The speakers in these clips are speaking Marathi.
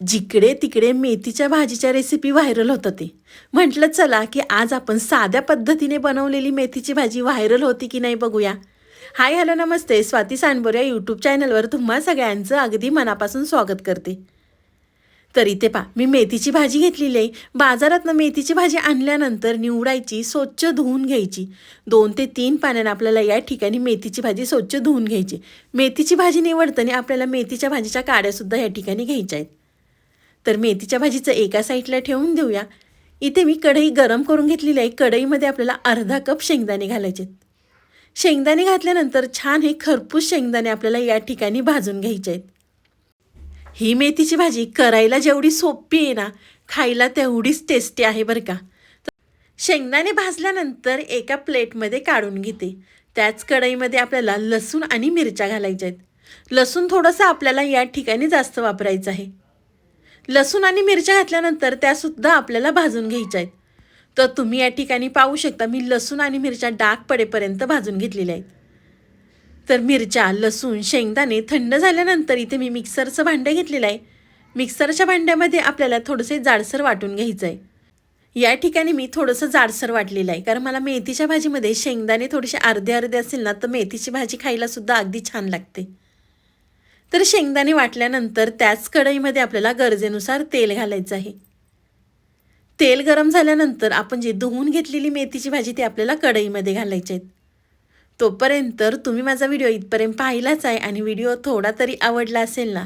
जिकडे तिकडे मेथीच्या भाजीच्या रेसिपी व्हायरल होतं ते. म्हटलं चला की आज आपण साध्या पद्धतीने बनवलेली मेथीची भाजी व्हायरल होती की नाही बघूया. हाय हॅलो नमस्ते, स्वाती सांडबोर या यूट्यूब चॅनलवर तुम्हा सगळ्यांचं अगदी मनापासून स्वागत करते. तर इथे पहा, मी मेथीची भाजी घेतलेली आहे. बाजारातनं मेथीची भाजी आणल्यानंतर निवडायची, स्वच्छ धुवून घ्यायची. 2 ते 3 पाण्याने आपल्याला या ठिकाणी मेथीची भाजी स्वच्छ धुवून घ्यायची. मेथीची भाजी निवडताना आपल्याला मेथीच्या भाजीच्या काड्यासुद्धा या ठिकाणी घ्यायच्या आहेत. तर मेथीच्या भाजीचं एका साईडला ठेवून देऊया. इथे मी कढई गरम करून घेतलेली आहे. कढईमध्ये आपल्याला अर्धा कप शेंगदाणे घालायचे. शेंगदाणे घातल्यानंतर छान हे खरपूस शेंगदाणे आपल्याला या ठिकाणी भाजून घ्यायचे आहेत. ही मेथीची भाजी करायला जेवढी सोपी आहे ना, खायला तेवढीच टेस्टी आहे बरं का. शेंगदाणे भाजल्यानंतर एका प्लेटमध्ये काढून घेते. त्याच कढईमध्ये आपल्याला लसूण आणि मिरच्या घालायच्या आहेत. लसूण थोडंसं आपल्याला या ठिकाणी जास्त वापरायचं आहे. लसूण आणि मिरच्या घातल्यानंतर त्यासुद्धा आपल्याला भाजून घ्यायच्या आहेत. तर तुम्ही या ठिकाणी पाहू शकता, मी लसूण आणि मिरच्या डाग पडेपर्यंत भाजून घेतलेल्या आहेत. तर मिरच्या, लसूण, शेंगदाणे थंड झाल्यानंतर इथे मी मिक्सरचं भांडं घेतलेलं आहे. मिक्सरच्या भांड्यामध्ये आपल्याला थोडंसे जाडसर वाटून घ्यायचं आहे. या ठिकाणी मी थोडंसं जाडसर वाटलेलं आहे, कारण मला मेथीच्या भाजीमध्ये शेंगदाणे थोडेसे अर्धे अर्धे असेल ना, तर मेथीची भाजी खायलासुद्धा अगदी छान लागते. तर शेंगदाणे वाटल्यानंतर त्याच कढईमध्ये आपल्याला गरजेनुसार तेल घालायचं आहे. तेल गरम झाल्यानंतर आपण जी धुवून घेतलेली मेथीची भाजी ती आपल्याला कढईमध्ये घालायची आहे. तोपर्यंत तुम्ही माझा व्हिडिओ इथपर्यंत पाहिलाच आहे आणि व्हिडिओ थोडा तरी आवडला असेल ना,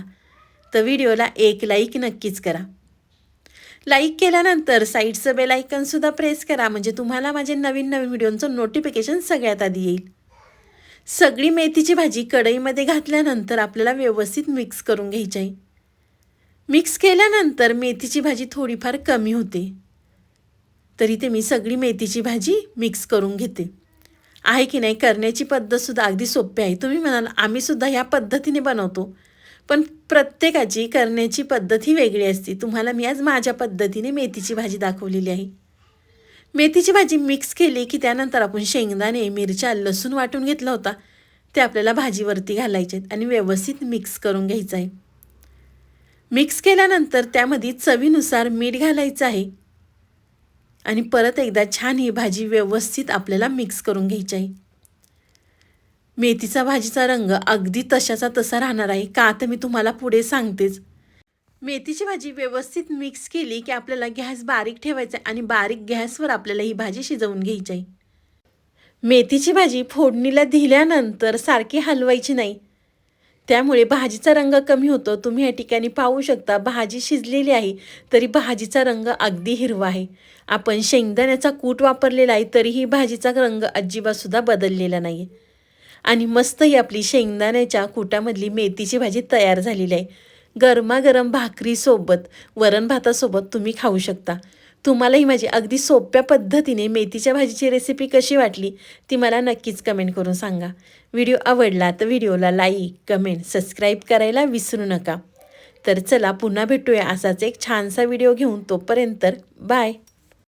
तर व्हिडिओला एक लाईक नक्कीच करा. लाईक केल्यानंतर साईडचं बेल आयकॉनसुद्धा प्रेस करा, म्हणजे तुम्हाला माझे नवीन नवीन व्हिडिओचं नोटिफिकेशन सगळ्यात आधी येईल. सगळी मेथीची भाजी कढईमध्ये घातल्यानंतर आपल्याला व्यवस्थित मिक्स करून घ्यायची आहे. मिक्स केल्यानंतर मेथीची भाजी थोडीफार कमी होते. तर इथे मी सगळी मेथीची भाजी मिक्स करून घेते. आहे की नाही, करण्याची पद्धतसुद्धा अगदी सोपी आहे. तुम्ही म्हणाल आम्हीसुद्धा ह्या पद्धतीने बनवतो, पण प्रत्येकाची करण्याची पद्धत ही वेगळी असते. तुम्हाला मी आज माझ्या पद्धतीने मेथीची भाजी दाखवलेली आहे. मेथीची भाजी मिक्स केली की त्यानंतर आपण शेंगदाणे, मिरच्या, लसूण वाटून घेतला होता ते आपल्याला भाजीवरती घालायचे आणि व्यवस्थित मिक्स करून घ्यायचं आहे. मिक्स केल्यानंतर त्यामध्ये चवीनुसार मीठ घालायचं आहे आणि परत एकदा छान ही भाजी व्यवस्थित आपल्याला मिक्स करून घ्यायची आहे. मेथीचा भाजीचा रंग अगदी तशाचा तसा राहणार आहे, का तर मी तुम्हाला पुढे सांगतेच. मेथीची भाजी व्यवस्थित मिक्स केली की आपल्याला गॅस बारीक ठेवायचा आणि बारीक गॅसवर आपल्याला ही भाजी शिजवून घ्यायची आहे. मेथीची भाजी फोडणीला दिल्यानंतर सारखी हलवायची नाही, त्यामुळे भाजीचा रंग कमी होतो. तुम्ही या ठिकाणी पाहू शकता, भाजी शिजलेली आहे तरी भाजीचा रंग अगदी हिरवा आहे. आपण शेंगदाण्याचा कूट वापरलेला आहे तरीही भाजीचा रंग अजिबातसुद्धा बदललेला नाही आहे. आणि मस्त ही आपली शेंगदाण्याच्या कुटामधली मेथीची भाजी तयार झालेली आहे. गरमागरम भाकरीसोबत, वरण भातासोबत तुम्ही खाऊ शकता. तुम्हाला ही माझी अगदी सोप्या पद्धतीने मेथीच्या भाजीची रेसिपी कशी वाटली ती मला नक्कीच कमेंट करून सांगा. व्हिडिओ आवडला तर व्हिडिओला लाईक, कमेंट, सबस्क्राईब करायला विसरू नका. तर चला पुन्हा भेटूया असाच एक छानसा व्हिडिओ घेऊन. तोपर्यंत बाय.